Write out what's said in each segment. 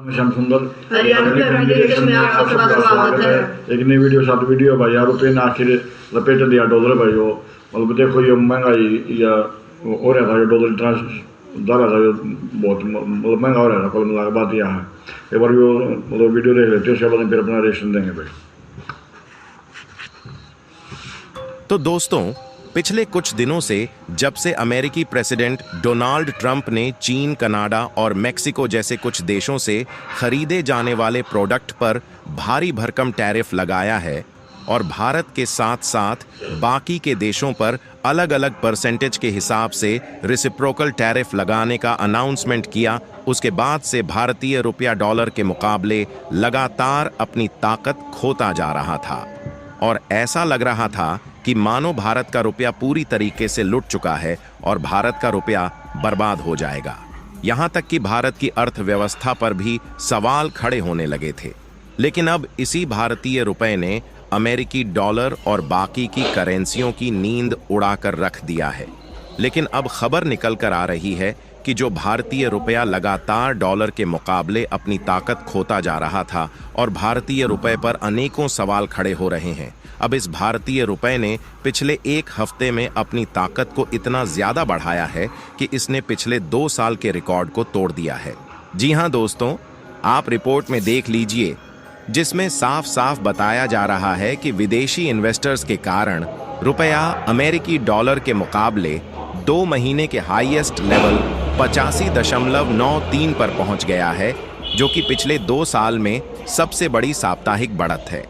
श्याम सुंदर में आपका स्वागत है। एक नई वीडियो साथ वीडियो भाई यार रुपये ने आखिर लपेट दिया डॉलर भाई वो मतलब देखो ये महंगाई या हो रहा था, ये डॉलर इतना दर था, बहुत मतलब महंगा हो रहा था। कुल मिला बात यह है, एक बार वो मतलब वीडियो देख लेते हैं, उसके बाद फिर अपना रिएक्शन देंगे भाई। तो दोस्तों, पिछले कुछ दिनों से जब से अमेरिकी प्रेसिडेंट डोनाल्ड ट्रंप ने चीन, कनाडा और मेक्सिको जैसे कुछ देशों से खरीदे जाने वाले प्रोडक्ट पर भारी भरकम टैरिफ लगाया है और भारत के साथ साथ बाकी के देशों पर अलग अलग परसेंटेज के हिसाब से रेसिप्रोकल टैरिफ लगाने का अनाउंसमेंट किया, उसके बाद से भारतीय रुपया डॉलर के मुकाबले लगातार अपनी ताकत खोता जा रहा था और ऐसा लग रहा था कि मानो भारत का रुपया पूरी तरीके से लुट चुका है और भारत का रुपया बर्बाद हो जाएगा। यहां तक कि भारत की अर्थव्यवस्था पर भी सवाल खड़े होने लगे थे। लेकिन अब इसी भारतीय रुपए ने अमेरिकी डॉलर और बाकी की करेंसियों की नींद उड़ाकर रख दिया है। लेकिन अब खबर निकल कर आ रही है कि जो भारतीय रुपया लगातार डॉलर के मुकाबले अपनी ताकत खोता जा रहा था और भारतीय रुपए पर अनेकों सवाल खड़े हो रहे हैं, अब इस भारतीय रुपए ने पिछले एक हफ्ते में अपनी ताकत को इतना ज्यादा बढ़ाया है कि इसने पिछले 2 साल के रिकॉर्ड को तोड़ दिया है। जी हां दोस्तों, आप रिपोर्ट में देख लीजिए, जिसमें साफ साफ बताया जा रहा है कि विदेशी इन्वेस्टर्स के कारण रुपया अमेरिकी डॉलर के मुकाबले 2 महीने के हाईएस्ट लेवल 85.93 पर पहुंच गया है, जो कि पिछले 2 साल में सबसे बड़ी साप्ताहिक बढ़त है।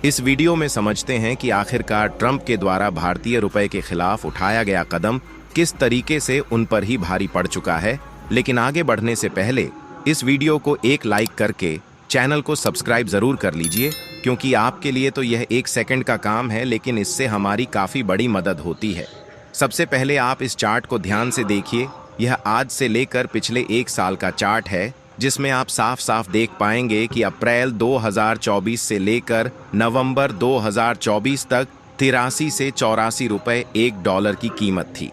इस वीडियो में समझते हैं कि आखिरकार ट्रंप के द्वारा भारतीय रुपए के खिलाफ उठाया गया कदम किस तरीके से उन पर ही भारी पड़ चुका है। लेकिन आगे बढ़ने से पहले इस वीडियो को एक लाइक करके चैनल को सब्सक्राइब जरूर कर लीजिए, क्योंकि आपके लिए तो यह 1 सेकंड का काम है, लेकिन इससे हमारी काफी बड़ी मदद होती है। सबसे पहले आप इस चार्ट को ध्यान से देखिए। यह आज से लेकर पिछले 1 साल का चार्ट है, जिसमें आप साफ साफ देख पाएंगे कि अप्रैल 2024 से लेकर नवंबर 2024 तक 83 से 84 रुपए 1 डॉलर की कीमत थी।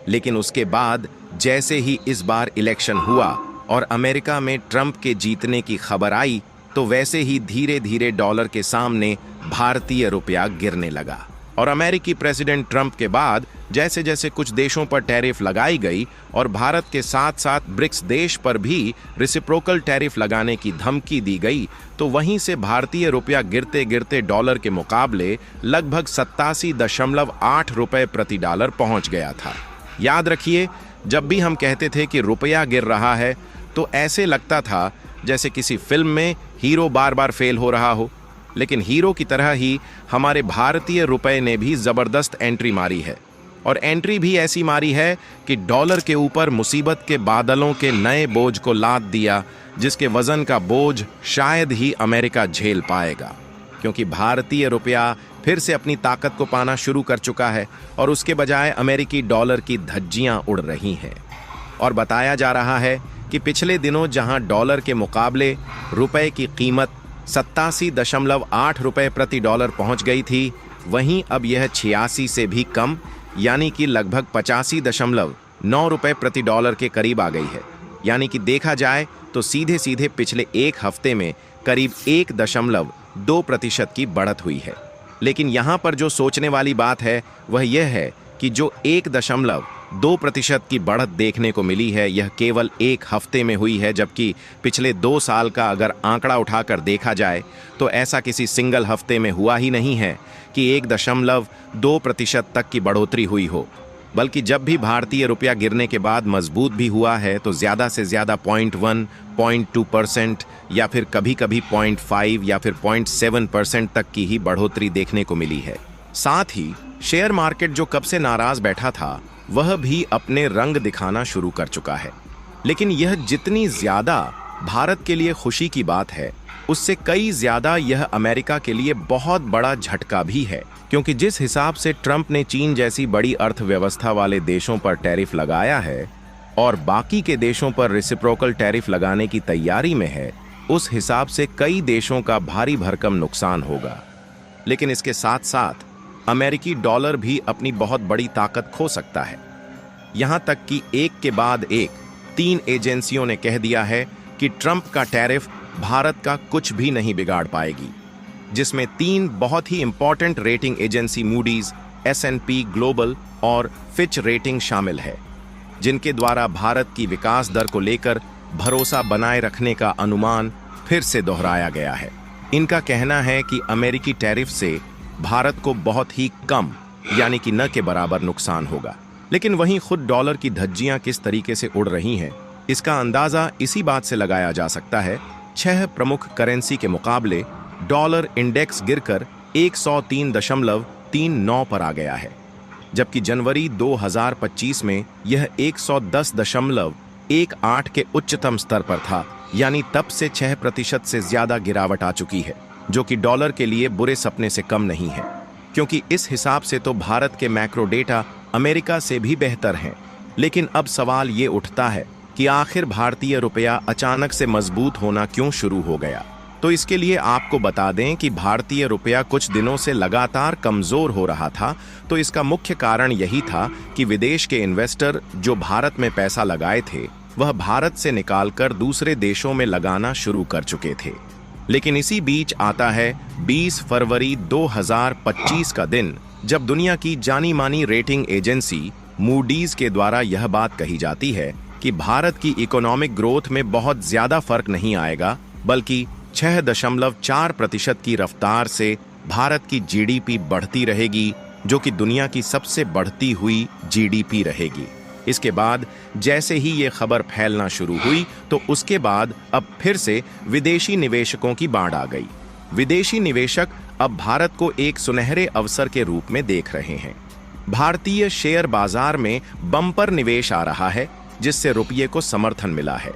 लेकिन उसके बाद जैसे ही इस बार इलेक्शन हुआ और अमेरिका में ट्रंप के जीतने की खबर आई, तो वैसे ही धीरे धीरे डॉलर के सामने भारतीय रुपया गिरने लगा। और अमेरिकी प्रेसिडेंट ट्रंप के बाद जैसे जैसे कुछ देशों पर टैरिफ लगाई गई और भारत के साथ साथ ब्रिक्स देश पर भी रेसिप्रोकल टैरिफ लगाने की धमकी दी गई, तो वहीं से भारतीय रुपया गिरते गिरते डॉलर के मुकाबले लगभग 87.8 रुपए प्रति डॉलर पहुंच गया था। याद रखिए, जब भी हम कहते थे कि रुपया गिर रहा है, तो ऐसे लगता था जैसे किसी फिल्म में हीरो बार बार फेल हो रहा हो। लेकिन हीरो की तरह ही हमारे भारतीय रुपए ने भी जबरदस्त एंट्री मारी है, और एंट्री भी ऐसी मारी है कि डॉलर के ऊपर मुसीबत के बादलों के नए बोझ को लाद दिया, जिसके वजन का बोझ शायद ही अमेरिका झेल पाएगा, क्योंकि भारतीय रुपया फिर से अपनी ताकत को पाना शुरू कर चुका है और उसके बजाय अमेरिकी डॉलर की धज्जियां उड़ रही हैं। और बताया जा रहा है कि पिछले दिनों जहां डॉलर के मुकाबले रुपए की कीमत 87.8 रुपए प्रति डॉलर पहुंच गई थी, वहीं अब यह 86 से भी कम यानी कि लगभग 85.9 रुपए प्रति डॉलर के करीब आ गई है। यानी कि देखा जाए तो सीधे सीधे पिछले 1 हफ्ते में करीब 1.2% की बढ़त हुई है। लेकिन यहाँ पर जो सोचने वाली बात है वह यह है कि जो 1.2% की बढ़त देखने को मिली है, यह केवल 1 हफ्ते में हुई है, जबकि पिछले 2 साल का अगर आंकड़ा उठाकर देखा जाए तो ऐसा किसी सिंगल हफ्ते में हुआ ही नहीं है कि 1.2% तक की बढ़ोतरी हुई हो। बल्कि जब भी भारतीय रुपया गिरने के बाद मजबूत भी हुआ है, तो ज़्यादा से ज़्यादा 0.1, 0.2% या फिर कभी कभी 0.5 या फिर 0.7% तक की ही बढ़ोतरी देखने को मिली है। साथ ही शेयर मार्केट जो कब से नाराज बैठा था, वह भी अपने रंग दिखाना शुरू कर चुका है। लेकिन यह जितनी ज्यादा भारत के लिए खुशी की बात है, उससे कई ज्यादा यह अमेरिका के लिए बहुत बड़ा झटका भी है, क्योंकि जिस हिसाब से ट्रंप ने चीन जैसी बड़ी अर्थव्यवस्था वाले देशों पर टैरिफ लगाया है और बाकी के देशों पर रेसिप्रोकल टैरिफ लगाने की तैयारी में है, उस हिसाब से कई देशों का भारी भरकम नुकसान होगा। लेकिन इसके साथ साथ अमेरिकी डॉलर भी अपनी बहुत बड़ी ताकत खो सकता है। यहां तक कि एक के बाद एक 3 एजेंसियों ने कह दिया है कि ट्रंप का टैरिफ भारत का कुछ भी नहीं बिगाड़ पाएगी, जिसमें 3 बहुत ही important rating agency Moody's, S&P global और फिच रेटिंग शामिल है, जिनके द्वारा भारत की विकास दर को लेकर भरोसा बनाए रखने का अनुमान फिर से दोहराया गया है। इनका कहना है कि अमेरिकी टैरिफ से भारत को बहुत ही कम यानी कि न के बराबर नुकसान होगा। लेकिन वहीं खुद डॉलर की धज्जियां किस तरीके से उड़ रही हैं, इसका अंदाजा इसी बात से लगाया जा सकता है। 6 प्रमुख करेंसी के मुकाबले डॉलर इंडेक्स गिरकर 103.39 पर आ गया है, जबकि जनवरी 2025 में यह 110.18 के उच्चतम स्तर पर था, यानी तब से 6% से ज्यादा गिरावट आ चुकी है, जो कि डॉलर के लिए बुरे सपने से कम नहीं है, क्योंकि इस हिसाब से तो भारत के मैक्रो डेटा अमेरिका से भी बेहतर हैं। लेकिन अब सवाल ये उठता है कि आखिर भारतीय रुपया अचानक से मजबूत होना क्यों शुरू हो गया। तो इसके लिए आपको बता दें कि भारतीय रुपया कुछ दिनों से लगातार कमजोर हो रहा था। तो इसका मुख्य कारण यही था कि विदेश के इन्वेस्टर जो भारत में पैसा लगाए थे, वह भारत से निकालकर दूसरे देशों में लगाना शुरू कर चुके थे। लेकिन इसी बीच आता है 20 फरवरी 2025 का दिन, जब दुनिया की जानी मानी रेटिंग एजेंसी मूडीज के द्वारा यह बात कही जाती है कि भारत की इकोनॉमिक ग्रोथ में बहुत ज्यादा फर्क नहीं आएगा, बल्कि 6.4% की रफ्तार से भारत की जीडीपी बढ़ती रहेगी, जो कि दुनिया की सबसे बढ़ती हुई जीडीपी रहेगी। इसके बाद जैसे ही ये खबर फैलना शुरू हुई, तो उसके बाद अब फिर से विदेशी निवेशकों की बाढ़ आ गई। विदेशी निवेशक अब भारत को एक सुनहरे अवसर के रूप में देख रहे हैं। भारतीय शेयर बाजार में बम्पर निवेश आ रहा है, जिससे रुपये को समर्थन मिला है।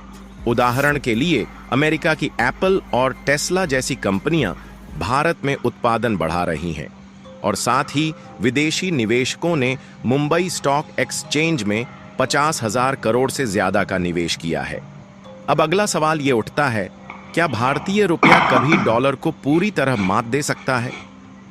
उदाहरण के लिए अमेरिका की एप्पल और टेस्ला जैसी कंपनियां भारत में उत्पादन बढ़ा रही हैं, और साथ ही विदेशी निवेशकों ने मुंबई स्टॉक एक्सचेंज में 50,000 करोड़ से ज्यादा का निवेश किया है। अब अगला सवाल ये उठता है, क्या भारतीय रुपया कभी डॉलर को पूरी तरह मात दे सकता है?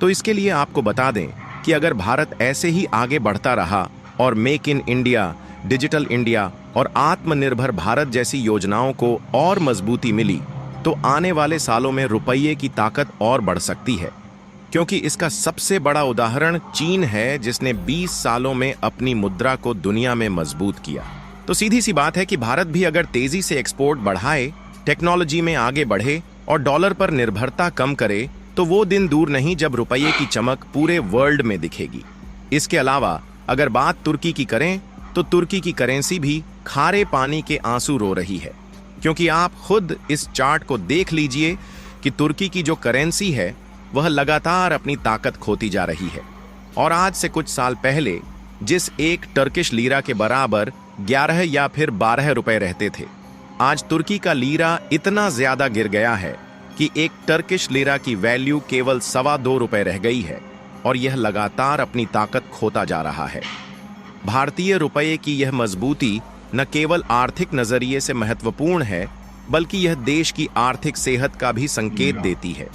तो इसके लिए आपको बता दें कि अगर भारत ऐसे ही आगे बढ़ता रहा और make in India, digital India और आत्मनिर्भर भारत जैसी योजनाओं को और मजबूती मिली, तो आने वाले सालों में रुपये की ताकत और बढ़ सकती है। क्योंकि इसका सबसे बड़ा उदाहरण चीन है, जिसने 20 सालों में अपनी मुद्रा को दुनिया में मजबूत किया। तो सीधी सी बात है कि भारत भी अगर तेजी से एक्सपोर्ट बढ़ाए, टेक्नोलॉजी में आगे बढ़े और डॉलर पर निर्भरता कम करे, तो वो दिन दूर नहीं जब रुपये की चमक पूरे वर्ल्ड में दिखेगी। इसके अलावा अगर बात तुर्की की करें, तो तुर्की की करेंसी भी खारे पानी के आंसू रो रही है, क्योंकि आप खुद इस चार्ट को देख लीजिए कि तुर्की की जो करेंसी है वह लगातार अपनी ताकत खोती जा रही है। और आज से कुछ साल पहले जिस एक टर्किश लीरा के बराबर 11 या फिर 12 रुपए रहते थे, आज तुर्की का लीरा इतना ज्यादा गिर गया है कि एक टर्किश लीरा की वैल्यू केवल 2.25 रुपए रह गई है, और यह लगातार अपनी ताकत खोता जा रहा है। भारतीय रुपये की यह मजबूती न केवल आर्थिक नजरिए से महत्वपूर्ण है, बल्कि यह देश की आर्थिक सेहत का भी संकेत देती है।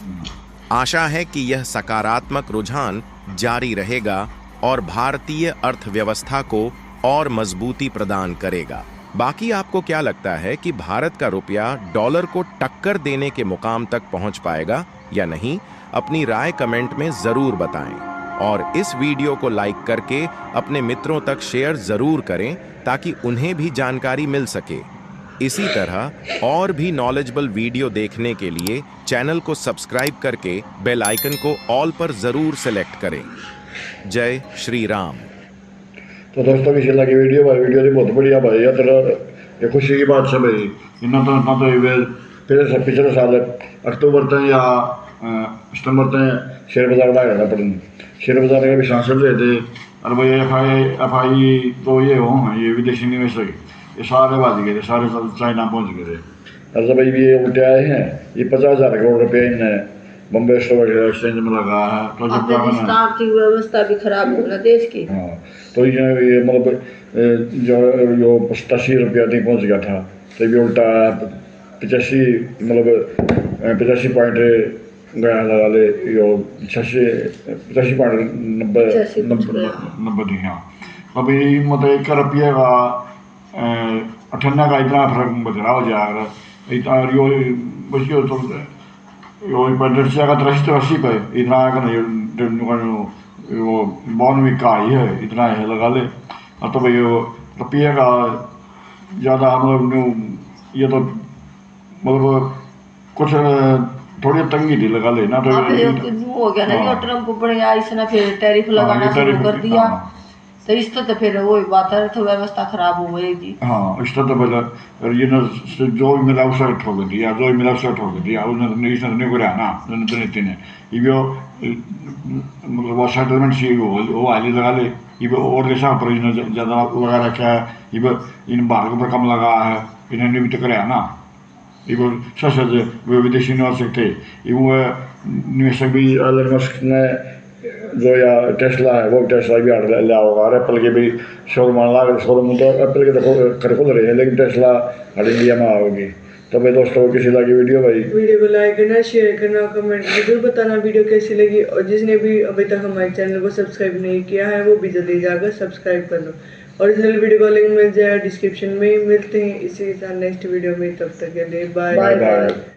आशा है कि यह सकारात्मक रुझान जारी रहेगा और भारतीय अर्थव्यवस्था को और मजबूती प्रदान करेगा। बाकी आपको क्या लगता है कि भारत का रुपया डॉलर को टक्कर देने के मुकाम तक पहुंच पाएगा या नहीं? अपनी राय कमेंट में जरूर बताएं, और इस वीडियो को लाइक करके अपने मित्रों तक शेयर जरूर करें, ताकि उन्हें भी जानकारी मिल सके। इसी तरह और भी नॉलेजेबल वीडियो देखने के लिए चैनल को सब्सक्राइब करके बेल आइकन को ऑल पर जरूर सेलेक्ट करें। जय श्री राम। तो दोस्तों की लगी वीडियो भाई, वीडियो तो बहुत बढ़िया भाई। या तो ये खुशी की बात है भाई, इतना तो पिछले साल अक्टूबर तक या सितंबर तक शेयर बाजार लगा पड़े, शेयर बाजार का भी सांसद रहे थे। और भाई एफ आई तो ये ये विदेशी निवेशक ये सारे बाज गए थे, सारे चाइना पहुँच गए थे। और जब ये उल्टे आए हैं, ये 50,000 करोड़ रुपये इनने बम्बे स्टॉक एक्सचेंज में लगा है। तो आर्थिक व्यवस्था भी खराब हो रहा देश की। हाँ, तो ये मतलब जो 85 रुपया तक पहुँच गया था, तो ये उल्टा 85 पॉइंट गया लगा ले, यो 85.90 थी। हाँ, अभी मतलब 1 रुपये का 98 का इतना फर्क बदला हो जाएगा। Yo pues yo per sia का रस्सी पे इतना का यो बाउन भी का ही है इतना है लगा ले तो भाई यो रुपये का ज़्यादा मतलब ये तो मतलब कुछ थोड़ी तंगी थी लगा ले ना तो अब हो गया ना जो ट्रम्प बढ़ गया इसने फिर टैरिफ लगाना शुरू कर दिया तो इस तो फिर वही बात है तो व्यवस्था खराब हो गई। हाँ इस तो पहले ये ना जो भी मिला उसे ठोक दिया जो भी मिला उसे ठोक दिया उन्होंने इसने नहीं करा ना उन्होंने तो नहीं ये भी मतलब वो सेटलमेंट सी वो हाली लगा ले ये भी और देशों पर इन्होंने ज़्यादा लगा रखा है ये भी इन भारत पर कम लगा है इन्होंने भी तो करा ना ये वो सच विदेशी निवेशक थे ये वो निवेशक भी एलन मस्क ने जो या टेस्ला है वो टेस्ला भी ले आओगा और एप्पल के भी शोरूम लगा शोरूम तो एप्पल के तो कर खुल रहे हैं लेकिन टेस्ला हर इंडिया में आओगी। तो भाई दोस्तों कैसी लगी वीडियो को लाइक करना शेयर करना कमेंट जरूर बताना वीडियो कैसी लगी और जिसने भी अभी तक हमारे चैनल को सब्सक्राइब नहीं किया है वो भी जल्दी जाकर सब्सक्राइब कर लो। ओरिजिनल वीडियो का लिंक मिल जाएगा डिस्क्रिप्शन में। मिलते हैं इसी के साथ नेक्स्ट वीडियो में, तब तक के लिए बाय बाय।